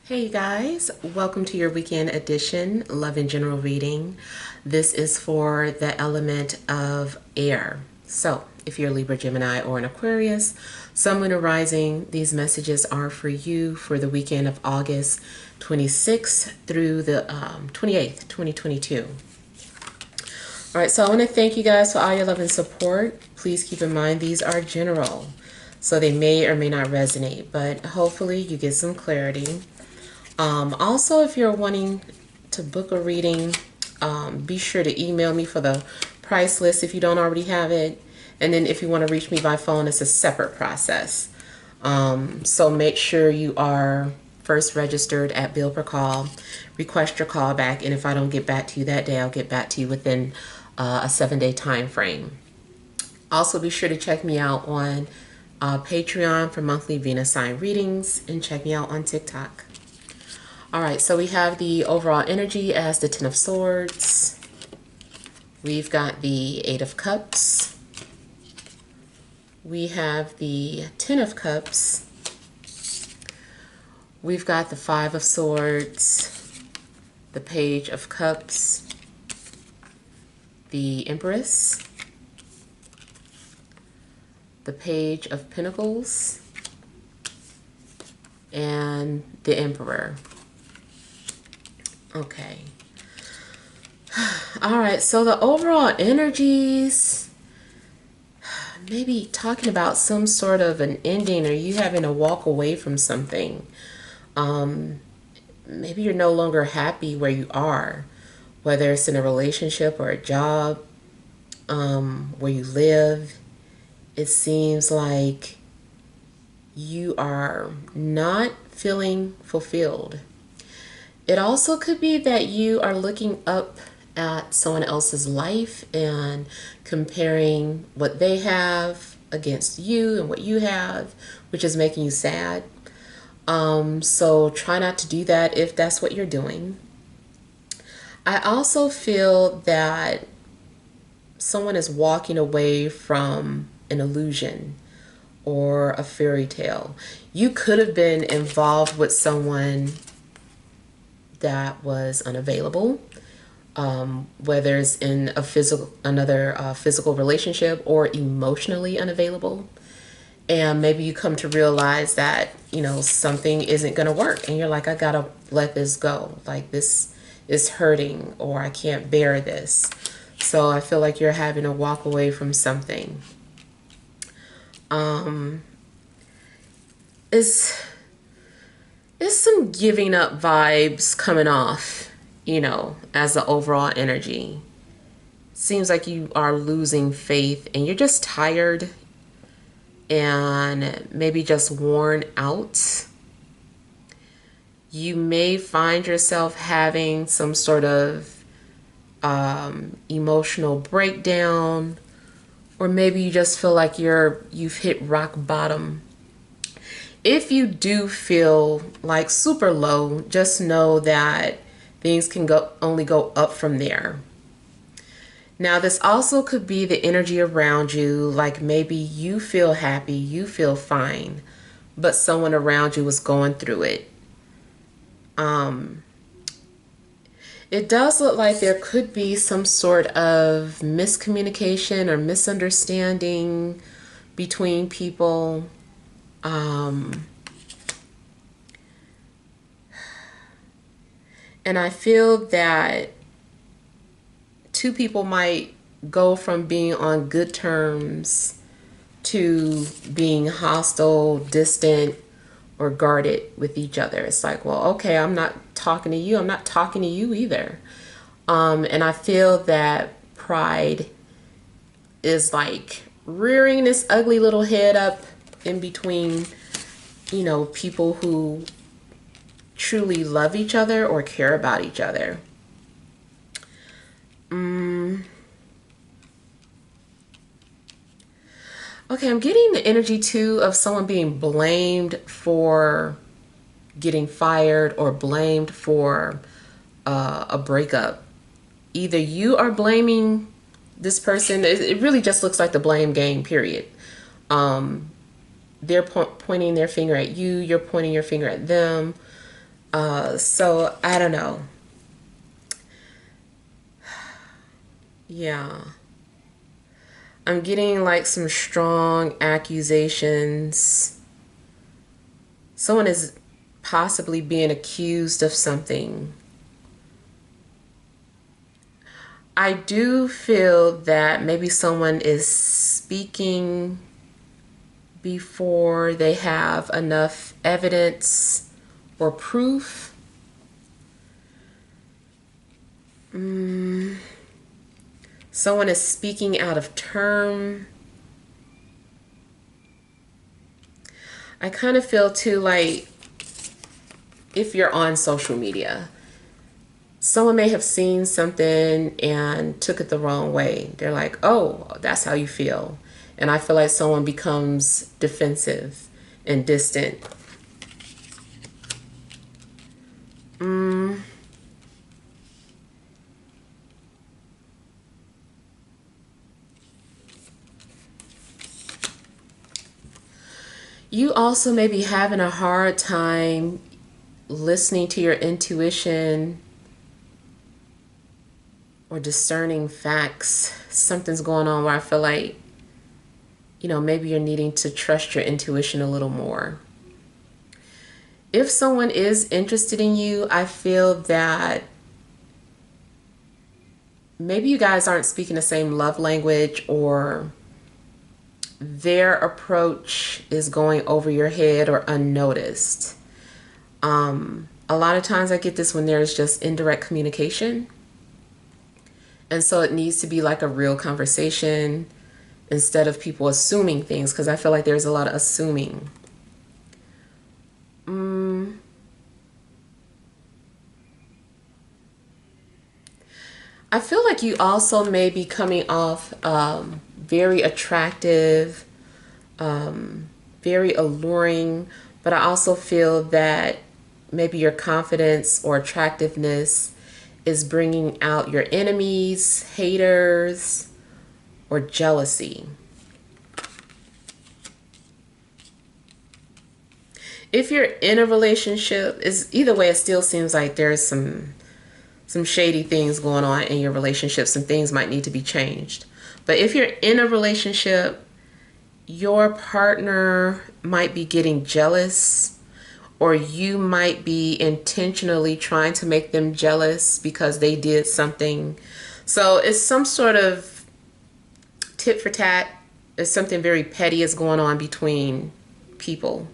Hey you guys, welcome to your weekend edition Love in General reading. This is for the element of air. So if you're a Libra, Gemini, or an Aquarius, Sun, Moon, or Rising, these messages are for you for the weekend of August 26th through the 28th, 2022. All right, so I want to thank you guys for all your love and support. Please keep in mind these are general, so they may or may not resonate, but hopefully you get some clarity. Also, if you're wanting to book a reading, be sure to email me for the price list if you don't already have it. And then if you want to reach me by phone, it's a separate process. So make sure you are first registered at bill per call, request your call back, and if I don't get back to you that day, I'll get back to you within a 7-day time frame. Also, be sure to check me out on Patreon for monthly Venus sign readings, and check me out on TikTok. All right, so we have the overall energy as the Ten of Swords. We've got the Eight of Cups. We have the Ten of Cups. We've got the Five of Swords, the Page of Cups, the Empress, the Page of Pentacles, and the Emperor. Okay. All right, so the overall energies, maybe talking about some sort of an ending, or you having to walk away from something. Maybe you're no longer happy where you are, whether it's in a relationship or a job, where you live. It seems like you are not feeling fulfilled. It also could be that you are looking up at someone else's life and comparing what they have against you and what you have, which is making you sad. So try not to do that if that's what you're doing. I also feel that someone is walking away from an illusion or a fairy tale. You could have been involved with someone that was unavailable, whether it's in a physical relationship or emotionally unavailable. And maybe you come to realize that, something isn't going to work. And you're like, I got to let this go. Like, this is hurting, or I can't bear this. So I feel like you're having to walk away from something. There's some giving up vibes coming off, as the overall energy. Seems like you are losing faith and you're just tired and maybe just worn out. You may find yourself having some sort of emotional breakdown, or maybe you just feel like you've hit rock bottom. If you do feel like super low, just know that things can only go up from there. Now, this also could be the energy around you, like maybe you feel happy, you feel fine, but someone around you is going through it. It does look like there could be some sort of miscommunication or misunderstanding between people. And I feel that two people might go from being on good terms to being hostile, distant, or guarded with each other. It's like, well, okay, I'm not talking to you. I'm not talking to you either. And I feel that pride is like rearing this ugly little head up in between, people who truly love each other or care about each other. Okay, I'm getting the energy too of someone being blamed for getting fired or blamed for a breakup. Either you are blaming this person. It really just looks like the blame game, period. They're pointing their finger at you. You're pointing your finger at them. So I don't know. Yeah. I'm getting like some strong accusations. Someone is possibly being accused of something. I do feel that maybe someone is speaking before they have enough evidence or proof. Someone is speaking out of turn. I kind of feel too like if you're on social media, someone may have seen something and took it the wrong way. They're like, oh, that's how you feel. And I feel like someone becomes defensive and distant. You also may be having a hard time listening to your intuition or discerning facts. Something's going on where I feel like, maybe you're needing to trust your intuition a little more. If someone is interested in you, I feel that maybe you guys aren't speaking the same love language, or their approach is going over your head or unnoticed. A lot of times I get this when there's just indirect communication. And so it needs to be like a real conversation instead of people assuming things, because I feel like there's a lot of assuming. I feel like you also may be coming off very attractive, very alluring, but I also feel that maybe your confidence or attractiveness is bringing out your enemies, haters, or jealousy. If you're in a relationship, is either way, it still seems like there's some shady things going on in your relationship. Some things might need to be changed. But if you're in a relationship, your partner might be getting jealous, or you might be intentionally trying to make them jealous because they did something. So it's some sort of tit for tat. There's something very petty is going on between people.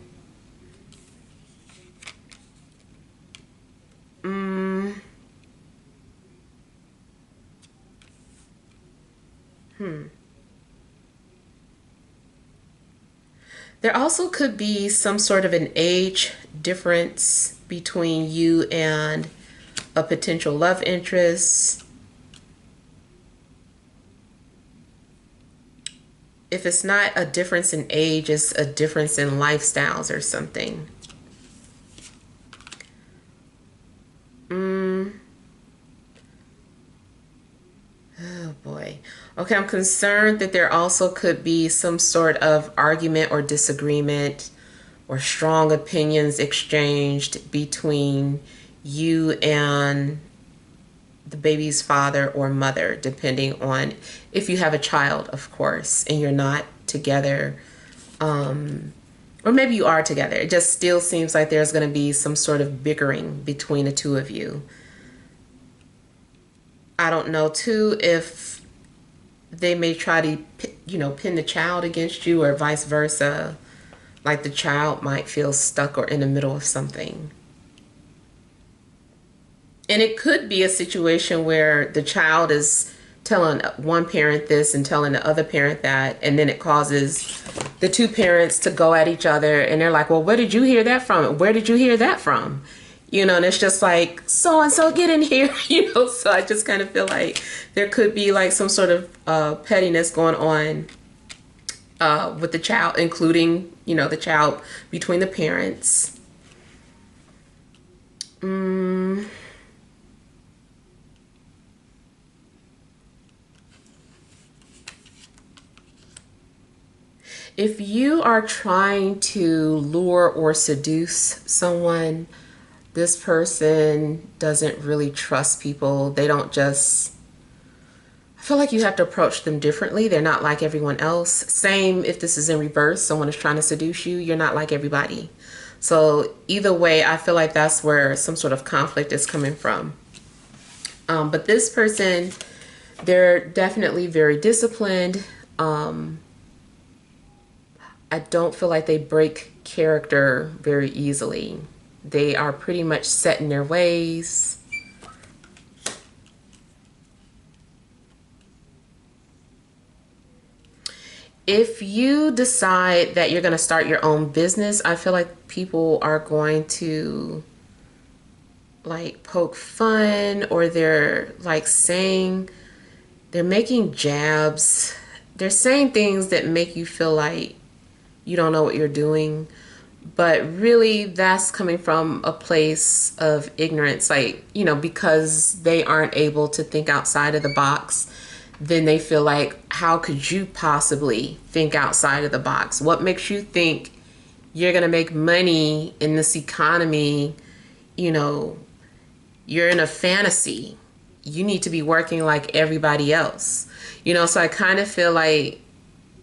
There also could be some sort of an age difference between you and a potential love interest. If it's not a difference in age, it's a difference in lifestyles or something. Oh boy. Okay, I'm concerned that there also could be some sort of argument or disagreement or strong opinions exchanged between you and the baby's father or mother, depending on if you have a child, of course, and you're not together. Or maybe you are together. It just still seems like there's going to be some sort of bickering between the two of you. I don't know, too, if they may try to, pin the child against you, or vice versa. Like the child might feel stuck or in the middle of something. And it could be a situation where the child is telling one parent this and telling the other parent that, and then it causes the two parents to go at each other, and they're like, well, where did you hear that from? Where did you hear that from? And it's just like, so and so, get in here. So I just kind of feel like there could be like some sort of pettiness going on with the child, including, the child between the parents. If you are trying to lure or seduce someone, This person doesn't really trust people. They don't just, I feel like you have to approach them differently. They're not like everyone else. Same if this is in reverse, someone is trying to seduce you, you're not like everybody. So either way, I feel like that's where some sort of conflict is coming from. But this person, they're definitely very disciplined. I don't feel like they break character very easily. They are pretty much set in their ways. If you decide that you're going to start your own business, I feel like people are going to like poke fun, or they're like saying, they're making jabs. They're saying things that make you feel like you don't know what you're doing. But really, that's coming from a place of ignorance, like, you know, because they aren't able to think outside of the box. Then they feel like, how could you possibly think outside of the box? What makes you think you're going to make money in this economy? You know, you're in a fantasy. You need to be working like everybody else. You know, so I kind of feel like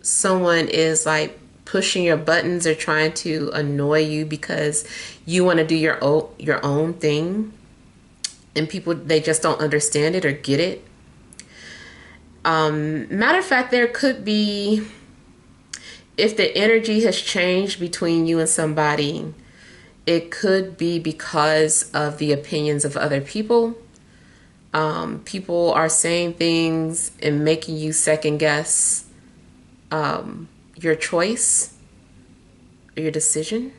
someone is like pushing your buttons or trying to annoy you because you want to do your own thing, and people, they just don't understand it or get it. Matter of fact, there could be, if the energy has changed between you and somebody, it could be because of the opinions of other people. People are saying things and making you second guess your choice or your decision.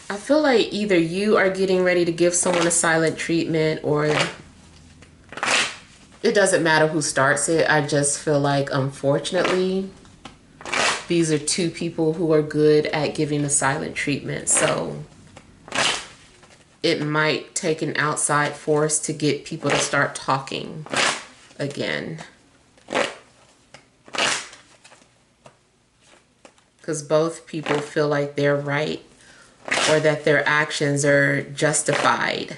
I feel like either you are getting ready to give someone a silent treatment, or it doesn't matter who starts it. I just feel like, unfortunately, these are two people who are good at giving a silent treatment. So it might take an outside force to get people to start talking again. Because both people feel like they're right, or that their actions are justified.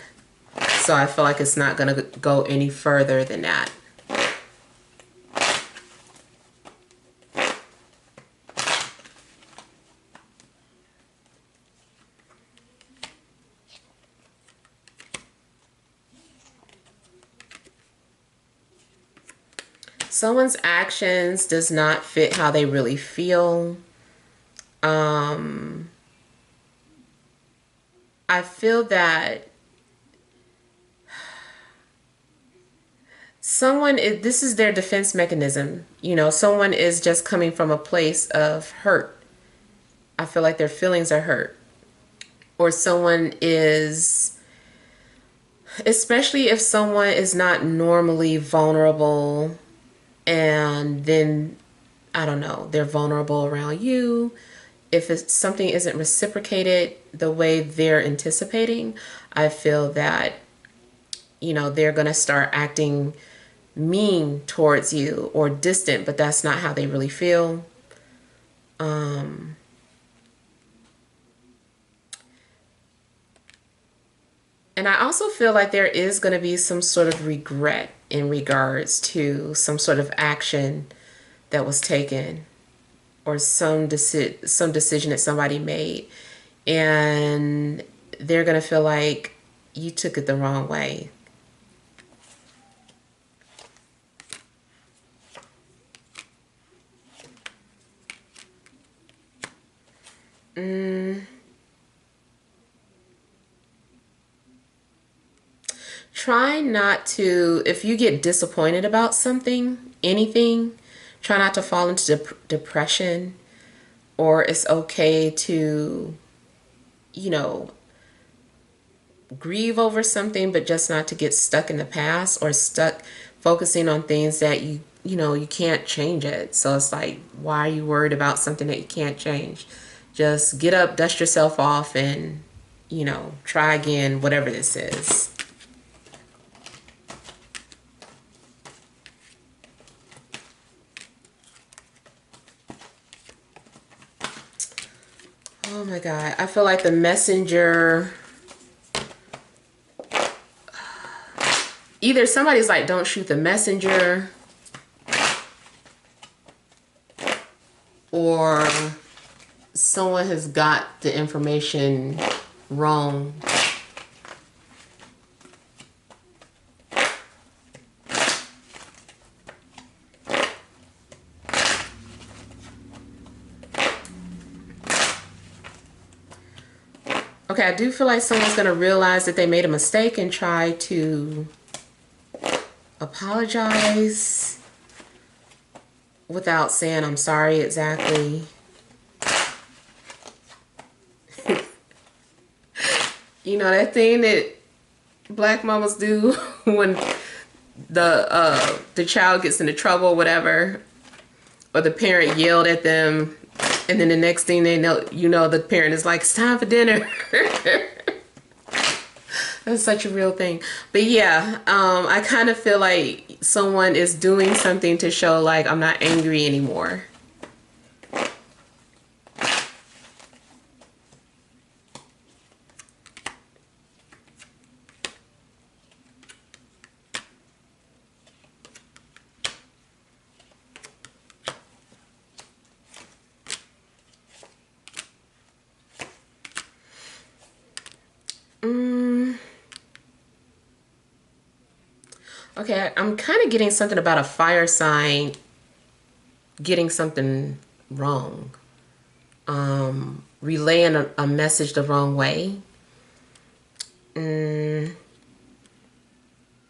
So I feel like it's not going to go any further than that. Someone's actions does not fit how they really feel. I feel that someone is, this is their defense mechanism. You know, someone is just coming from a place of hurt. I feel like their feelings are hurt. Or someone is, especially if someone is not normally vulnerable, and then, I don't know, they're vulnerable around you. If it's, something isn't reciprocated the way they're anticipating, I feel that, you know, they're going to start acting mean towards you or distant, but that's not how they really feel. And I also feel like there is going to be some sort of regret in regards to some sort of action that was taken, or some decision that somebody made, and they're going to feel like you took it the wrong way. Try not to, if you get disappointed about something, anything, try not to fall into depression, or it's okay to, you know, grieve over something, but just not to get stuck in the past, or stuck focusing on things that you know, you can't change it. So it's like, why are you worried about something that you can't change? Just get up, dust yourself off, and, you know, try again, whatever this is. my God. I feel like the messenger, either somebody's like, don't shoot the messenger, or someone has got the information wrong. Okay, I do feel like someone's going to realize that they made a mistake and try to apologize without saying I'm sorry exactly. You know, that thing that black mamas do when the child gets into trouble or whatever, or the parent yelled at them, and then the next thing they know, you know, the parent is like, it's time for dinner. That's such a real thing. But yeah, I kind of feel like someone is doing something to show like I'm not angry anymore. Okay, I'm kind of getting something about a fire sign getting something wrong. Relaying a message the wrong way. And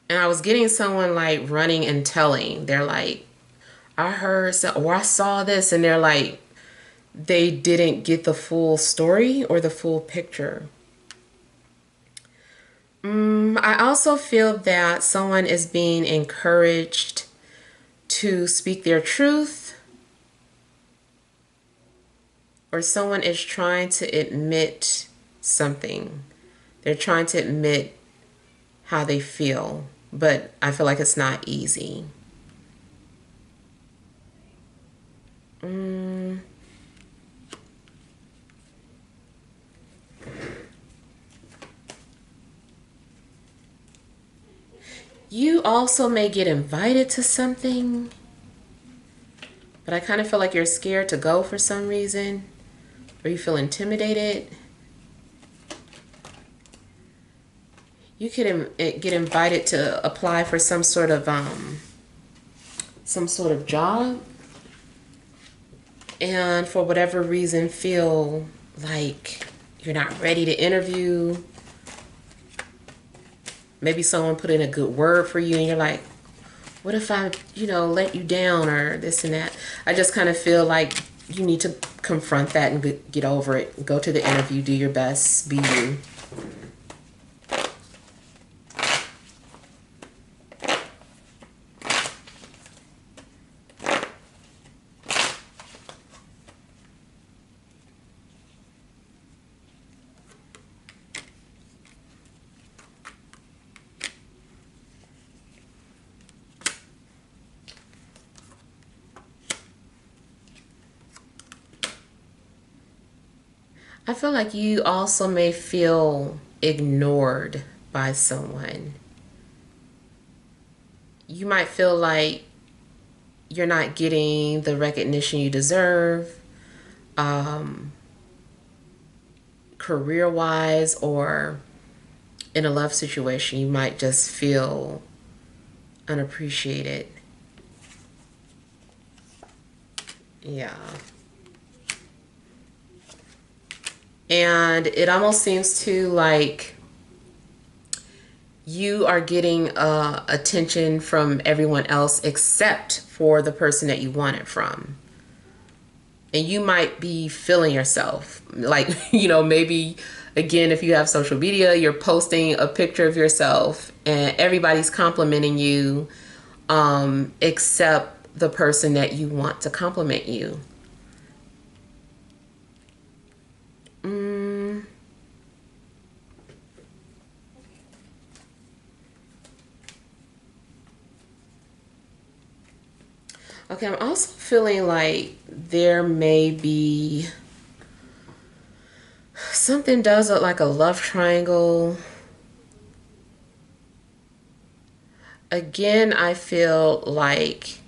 I was getting someone like running and telling. They're like, I heard or I saw this, and they're like, they didn't get the full story or the full picture. I also feel that someone is being encouraged to speak their truth, or someone is trying to admit something. They're trying to admit how they feel, but I feel like it's not easy. You also may get invited to something, but I kind of feel like you're scared to go for some reason, or you feel intimidated. You could get invited to apply for some sort of job, and for whatever reason feel like you're not ready to interview. Maybe someone put in a good word for you and you're like, what if I, let you down, or this and that. I just kind of feel like you need to confront that and get over it. Go to the interview, do your best, be you. I feel like you also may feel ignored by someone. You might feel like you're not getting the recognition you deserve, career-wise, or in a love situation. You might just feel unappreciated. Yeah. And it almost seems to like you are getting attention from everyone else except for the person that you want it from. And you might be feeling yourself like, maybe again, if you have social media, you're posting a picture of yourself and everybody's complimenting you, except the person that you want to compliment you. Okay, I'm also feeling like there may be Something does look like a love triangle. Again, I feel like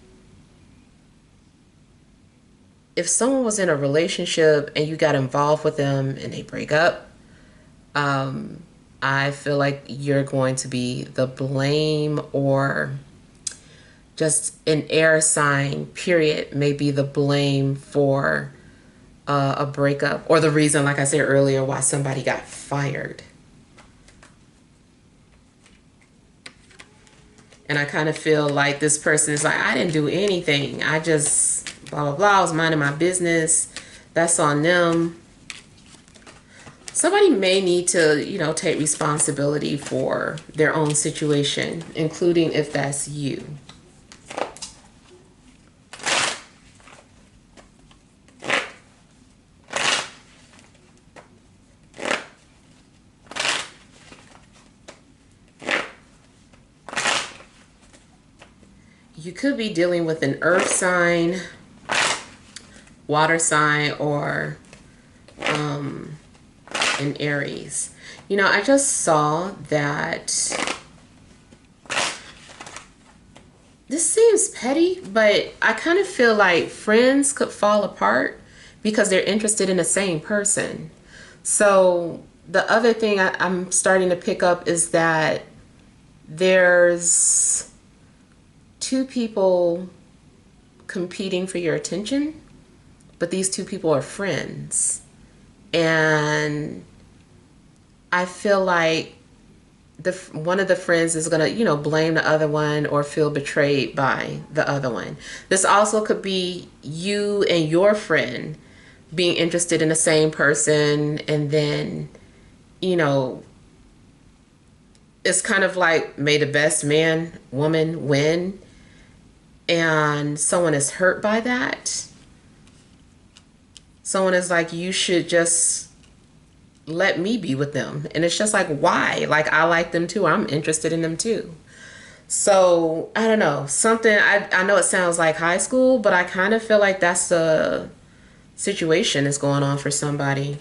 if someone was in a relationship and you got involved with them and they break up, I feel like you're going to be the blame, or just an air sign, period, may be the blame for a breakup, or the reason, like I said earlier, why somebody got fired. And I kind of feel like this person is like, I didn't do anything. I just blah, blah, blah. I was minding my business. That's on them. Somebody may need to, take responsibility for their own situation, including if that's you. You could be dealing with an earth sign, water sign, or an Aries. I just saw that this seems petty, but I kind of feel like friends could fall apart because they're interested in the same person. So the other thing I'm starting to pick up is that there's two people competing for your attention, but these two people are friends. And I feel like one of the friends is going to, blame the other one or feel betrayed by the other one. This also could be you and your friend being interested in the same person, and then, it's kind of like, may the best man, woman win, and someone is hurt by that. Someone is like, you should just let me be with them. And it's just like, why? Like, I like them too. I'm interested in them too. So I don't know, something, I know it sounds like high school, but I kind of feel like that's the situation that's going on for somebody.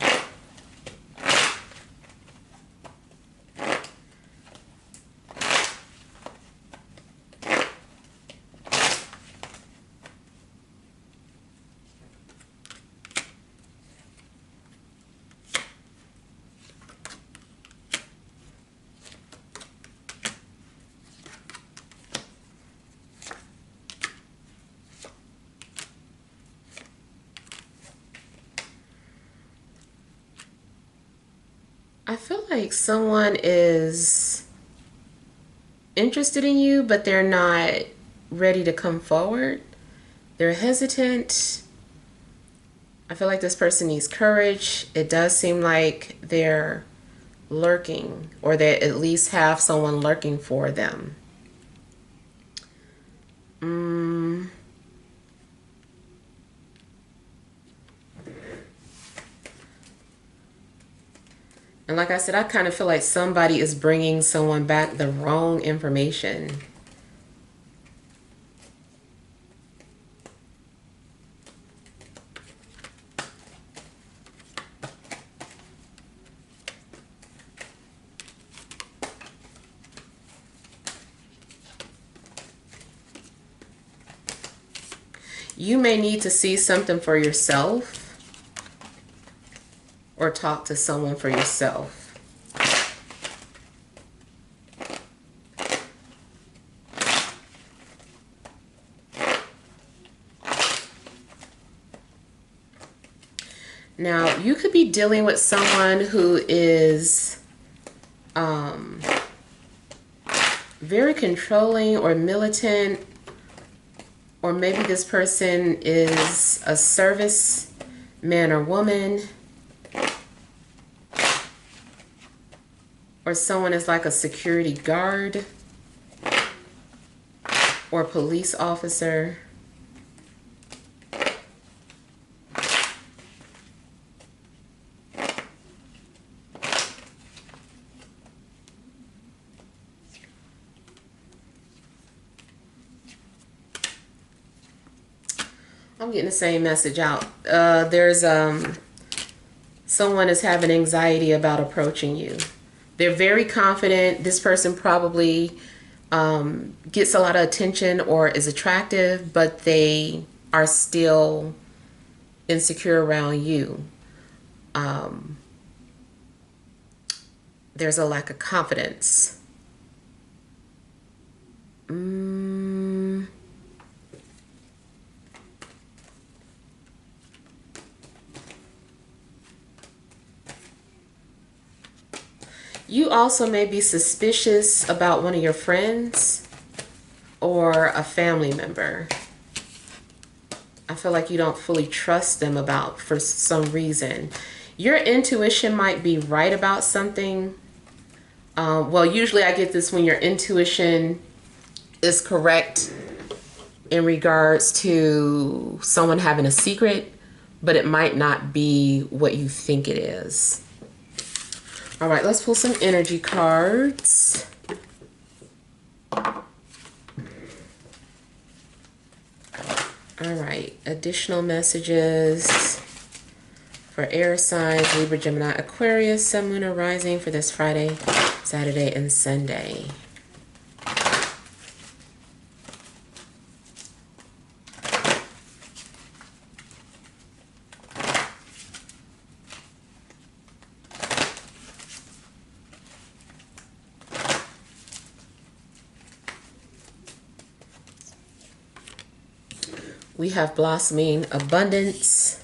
I feel like someone is interested in you, but they're not ready to come forward. They're hesitant. I feel like this person needs courage. It does seem like they're lurking, or they at least have someone lurking for them. And like I said, I kind of feel like somebody is bringing someone back the wrong information. You may need to see something for yourself, or talk to someone for yourself. Now, you could be dealing with someone who is very controlling or militant, or maybe this person is a service man or woman, or someone is like a security guard or police officer. I'm getting the same message out. There's someone is having anxiety about approaching you. They're very confident. This person probably gets a lot of attention or is attractive, but they are still insecure around you. There's a lack of confidence. You also may be suspicious about one of your friends or a family member. I feel like you don't fully trust them for some reason. Your intuition might be right about something. Well, usually I get this when your intuition is correct in regards to someone having a secret, but it might not be what you think it is. All right, let's pull some energy cards. All right, additional messages for air signs, Libra, Gemini, Aquarius, Sun, Moon, or Rising for this Friday, Saturday, and Sunday. We have blossoming abundance,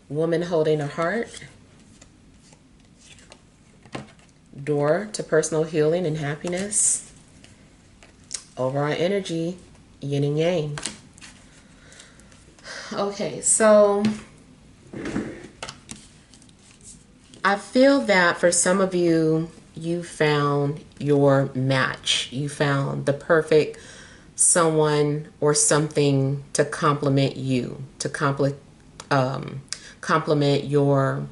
woman holding a heart, door to personal healing and happiness, overall energy, yin and yang. Okay, so I feel that for some of you, you found your match. You found the perfect someone or something to complement you, to complement your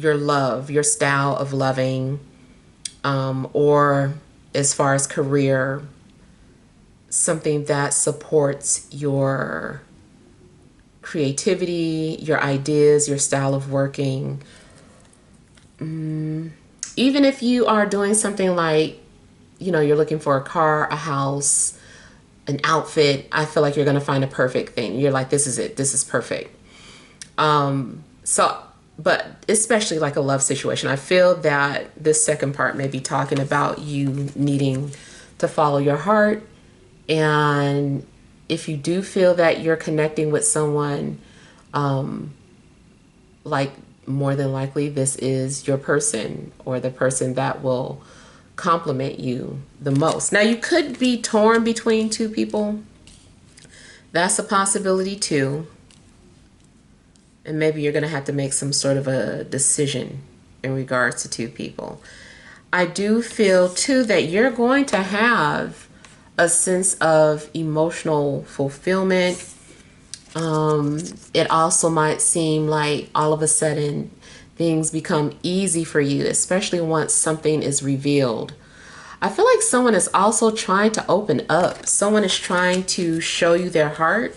love, your style of loving, or as far as career, something that supports your creativity, your ideas, your style of working. Even if you are doing something like, you know, you're looking for a car, a house, an outfit, I feel like you're going to find a perfect thing. You're like, this is it. This is perfect. But especially like a love situation, I feel that this second part may be talking about you needing to follow your heart. And if you do feel that you're connecting with someone, like more than likely this is your person or the person that will complement you the most. Now, you could be torn between two people. That's a possibility too. And maybe you're going to have to make some sort of a decision in regards to two people. I do feel too that you're going to have a sense of emotional fulfillment. It also might seem like all of a sudden things become easy for you, especially once something is revealed. I feel like someone is also trying to open up. Someone is trying to show you their heart,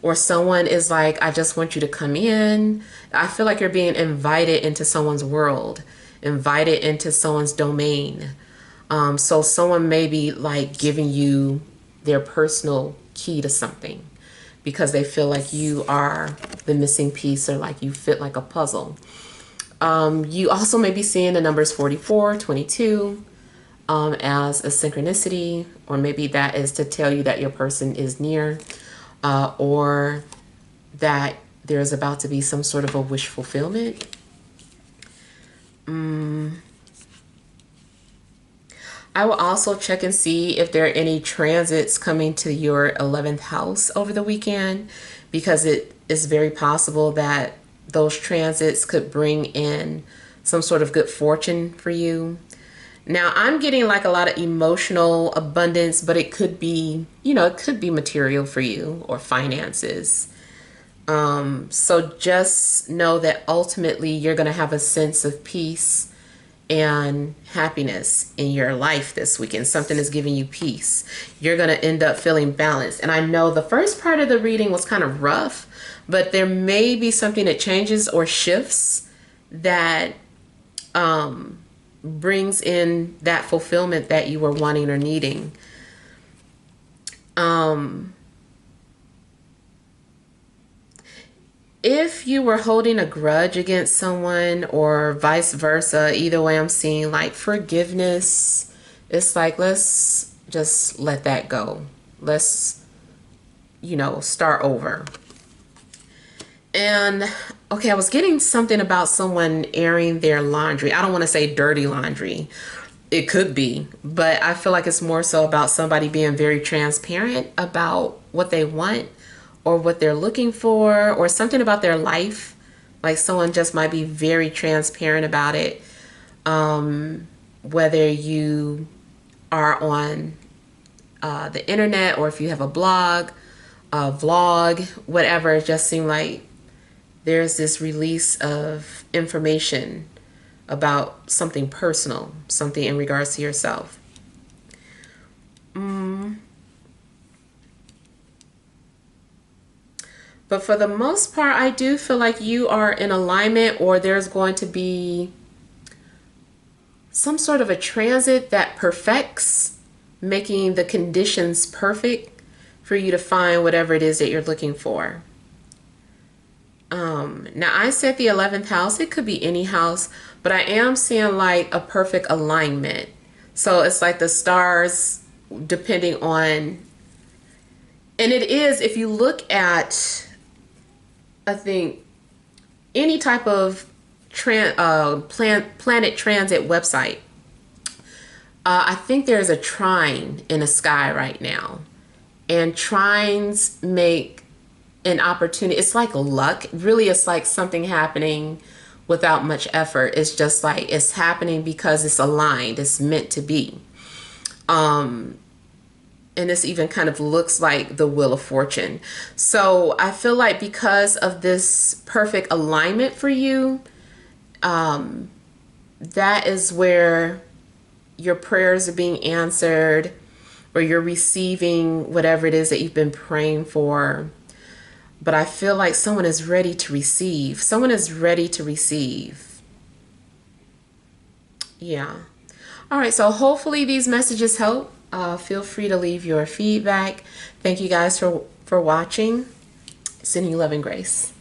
or someone is like, I just want you to come in. I feel like you're being invited into someone's world, invited into someone's domain. So someone may be like giving you their personal key to something because they feel like you are the missing piece, or like you fit like a puzzle. You also may be seeing the numbers 44, 22 as a synchronicity, or maybe that is to tell you that your person is near, or that there's about to be some sort of a wish fulfillment. I will also check and see if there are any transits coming to your 11th house over the weekend, because it is very possible that those transits could bring in some sort of good fortune for you. Now, I'm getting like a lot of emotional abundance, but it could be, you know, it could be material for you or finances. So just know that ultimately you're going to have a sense of peace and happiness in your life this weekend. Something is giving you peace. You're going to end up feeling balanced. And I know the first part of the reading was kind of rough, but there may be something that changes or shifts that brings in that fulfillment that you were wanting or needing. If you were holding a grudge against someone or vice versa, either way, I'm seeing like forgiveness. It's like, let's just let that go. Let's, start over. And okay, I was getting something about someone airing their laundry. I don't want to say dirty laundry. It could be, but I feel like it's more so about somebody being very transparent about what they want or what they're looking for or something about their life. Like someone just might be very transparent about it. Whether you are on the internet or if you have a blog, a vlog, whatever, it just seemed like there's this release of information about something personal, something in regards to yourself. But for the most part, I do feel like you are in alignment, or there's going to be some sort of a transit that perfects, making the conditions perfect for you to find whatever it is that you're looking for. Now I said the 11th house, it could be any house, but I am seeing like a perfect alignment. So it's like the stars depending on, and it is, if you look at, I think, any type of planet transit website, I think there's a trine in the sky right now. And trines make an opportunity. It's like luck. Really, it's like something happening without much effort. It's just like it's happening because it's aligned. It's meant to be. And this even kind of looks like the Wheel of Fortune. So I feel like because of this perfect alignment for you, that is where your prayers are being answered, or you're receiving whatever it is that you've been praying for. But I feel like someone is ready to receive. Someone is ready to receive. Yeah. All right. So hopefully these messages help. Feel free to leave your feedback. Thank you guys for watching. Sending you love and grace.